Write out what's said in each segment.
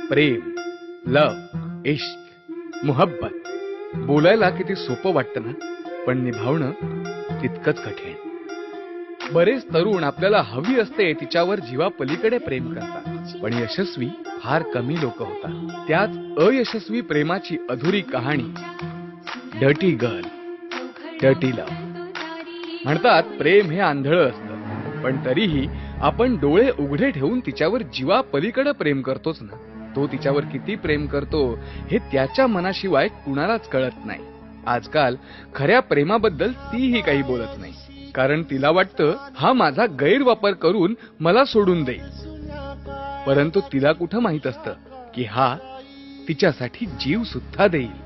प्रेम, लव, इश्क, मोहब्बत बोलायला किती सोपं वाटतं ना, पण निभावणं तितकंच कठीण. बरेच तरुण आपल्याला हवी असते तिच्यावर जीवापलीकडे प्रेम करतात, पण यशस्वी फार कमी लोक होतात. त्यात अयशस्वी प्रेमाची अधुरी कहाणी, डर्टी गर्ल, डर्टी लव्ह. म्हणतात प्रेम हे आंधळं असतं, पण तरीही आपण डोळे उघडे ठेवून तिच्यावर जीवापलीकडे प्रेम करतोच ना. तो तिच्यावर किती प्रेम करतो हे त्याच्या मनाशिवाय कुणालाच कळत नाही. आजकाल खऱ्या प्रेमाबद्दल तीही काही बोलत नाही, कारण तिला वाटतं हा माझा गैरवापर करून मला सोडून देईल. परंतु तिला कुठं माहित असतं की हा तिच्यासाठी जीव सुद्धा देईल.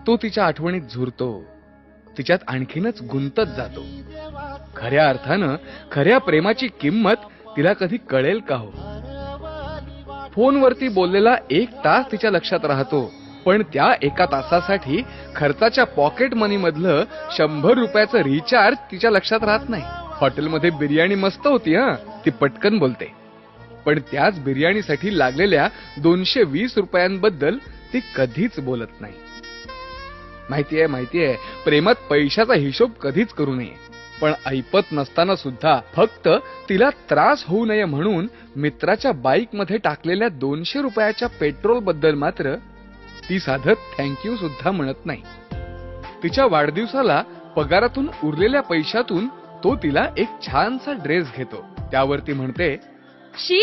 तो तिच्या आठवणीत झुरतो, तिच्यात आणखीनच गुंतत जातो. खऱ्या अर्थानं खऱ्या प्रेमाची किंमत तिला कधी कळेल का हो? फोनवरती बोललेला 1 तास तिच्या लक्षात राहतो, पण त्या 1 तासासाठी खर्चाच्या पॉकेट मनी मधलं 100 रुपयाचं रिचार्ज तिच्या लक्षात राहत नाही. हॉटेलमध्ये बिर्याणी मस्त होती ती पटकन बोलते, पण त्याच बिर्याणीसाठी लागलेल्या 220 रुपयांबद्दल ती कधीच बोलत नाही. माहितीये प्रेमात पैशाचा हिशोब कधीच करू नये, पण ऐपत नसताना सुद्धा फक्त तिला त्रास होऊ नये म्हणून मित्राच्या बाईक मध्ये टाकलेल्या 200 रुपयाच्या पेट्रोल बद्दल मात्र ती साधं थँक्यू सुद्धा म्हणत नाही. तिच्या वाढदिवसाला पगारातून उरलेल्या पैशातून तो तिला एक छानसा ड्रेस घेतो. त्यावरती म्हणते, शी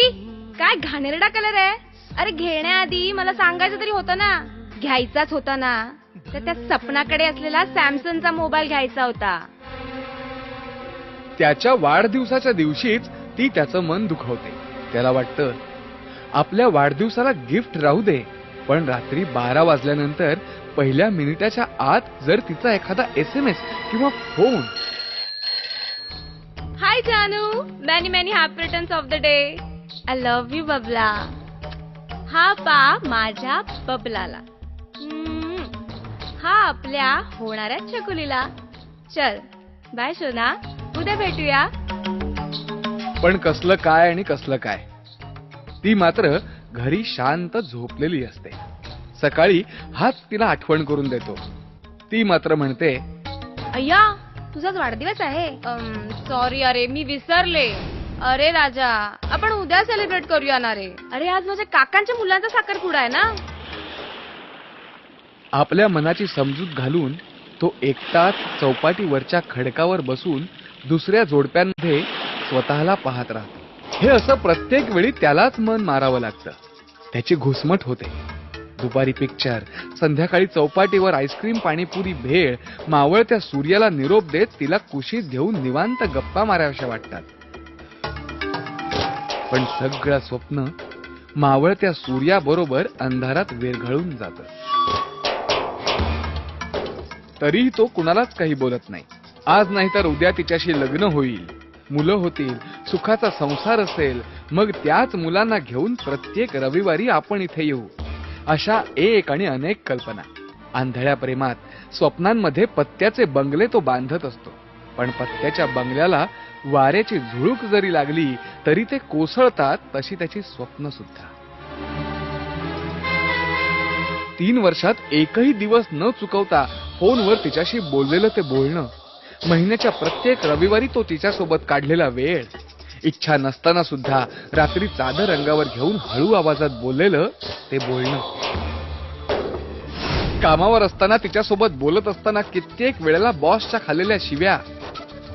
काय घाणेरडा कलर आहे. अरे घेण्याआधी मला सांगायचं तरी होतं ना. घ्यायचाच होता ना तर त्या सपनाकडे असलेला सॅमसंगचा मोबाईल घ्यायचा होता. त्याच्या वाढदिवसाच्या दिवशीच ती त्याचं मन दुखवते. त्याला वाटतं आपल्या वाढदिवसाला गिफ्ट राहू दे, पण रात्री 12 वाजल्यानंतर पहिल्या मिनिटाच्या आत जर तिचा एखादा SMS किंवा फोन, हाय जानू, many many happy returns of the day, I love you बबला, हा पा माझ्या बबलाला, हा आपल्या होणाऱ्या चकुलीला, चल बाय सोना, उद्या भेटूया. पण कसलं काय आणि कसलं काय, ती मात्र घरी शांत झोपलेली असते. सकाळी हाच तिला आठवण करून देतो. ती मात्र म्हणते, अय्या तुझाच वाढदिवस आहे. सॉरी अरे मी विसरले. अरे राजा आपण उद्या सेलिब्रेट करूया ना रे. अरे आज माझ्या काकांच्या मुलांचा साखरपुडा आहे ना. आपल्या मनाची समजूत घालून तो एकटाच चौपाटीवरच्या खडकावर बसून दुसऱ्या जोडप्यांमध्ये स्वतःला पाहत राहतो. हे असं प्रत्येक वेळी त्यालाच मन मारावं लागतं. त्याची घुसमट होते. दुपारी पिक्चर, संध्याकाळी चौपाटीवर आईस्क्रीम, पाणीपुरी, भेळ, मावळत्या सूर्याला निरोप देत तिला कुशीत घेऊन निवांत गप्पा माराव्याशा वाटतात. पण सगळं स्वप्न मावळत्या सूर्याबरोबर अंधारात विरघळून जातं. तरीही तो कुणालाच काही बोलत नाही. आज नाही तर उद्या तिच्याशी लग्न होईल, मुलं होतील, सुखाचा संसार असेल, मग त्याच मुलांना घेऊन प्रत्येक रविवारी आपण इथे येऊ. अशा एक आणि अनेक कल्पना. आंधळ्या प्रेमात स्वप्नांमध्ये पत्त्याचे बंगले तो बांधत असतो, पण पत्त्याच्या बंगल्याला वाऱ्याची झुळूक जरी लागली तरी ते कोसळतात, तशी त्याची स्वप्न सुद्धा. 3 वर्षात एकही दिवस न चुकवता फोनवर तिच्याशी बोललेलं ते बोलणं, महिन्याच्या प्रत्येक रविवारी तो तिच्यासोबत काढलेला वेळ, इच्छा नसताना सुद्धा रात्री चादर अंगावर घेऊन हळू आवाजात बोललेलं ते बोलणं, कामावर असताना तिच्यासोबत बोलत असताना कित्येक वेळेला बॉसच्या खाल्लेल्या शिव्या,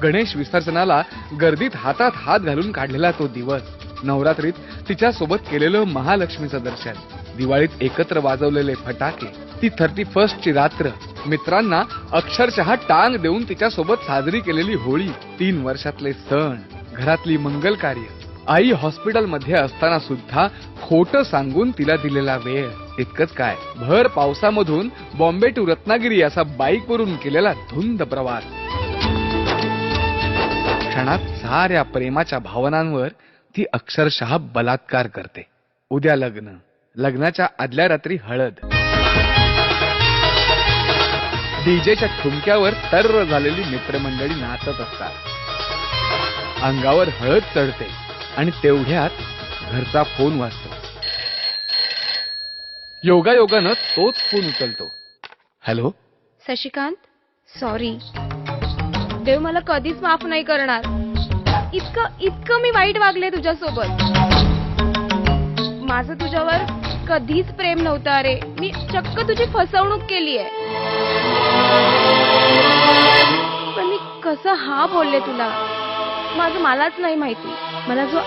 गणेश विसर्जनाला गर्दीत हातात हात घालून काढलेला तो दिवस, नवरात्रीत तिच्यासोबत केलेलं महालक्ष्मीचं दर्शन, दिवाळीत एकत्र वाजवलेले फटाके, ती 31st ची रात्र, मित्रांना अक्षरशः टांग देऊन तिच्यासोबत साजरी केलेली होळी, 3 वर्षातले सण, घरातली मंगल कार्य, आई हॉस्पिटलमध्ये असताना सुद्धा खोटं सांगून तिला दिलेला वेळ. इतकंच काय, भर पावसामधून बॉम्बे टू रत्नागिरी असा बाईकवरून केलेला धुंद प्रवास. क्षणात साऱ्या प्रेमाच्या भावनांवर ती अक्षरशः बलात्कार करते. उद्या लग्न, लग्नाच्या आदल्या रात्री हळद, डीजेच्या ठुमक्यावर तर्र झालेली मित्रमंडळी नाचत असतात. अंगावर हळद चढते आणि तेवढ्यात घरचा फोन वाजतो. योगायोगानं तोच फोन उचलतो. हॅलो. शशिकांत, सॉरी. देव मला कधीच माफ नाही करणार. इतकं मी वाईट वागले तुझ्यासोबत. माझं तुझ्यावर कधीच प्रेम नव्हतं अरे. मी चक्क तुझी फसवणूक केली आहे. पण मी कसं हा बोलले तुला माझं मलाच नाही माहिती. मला जो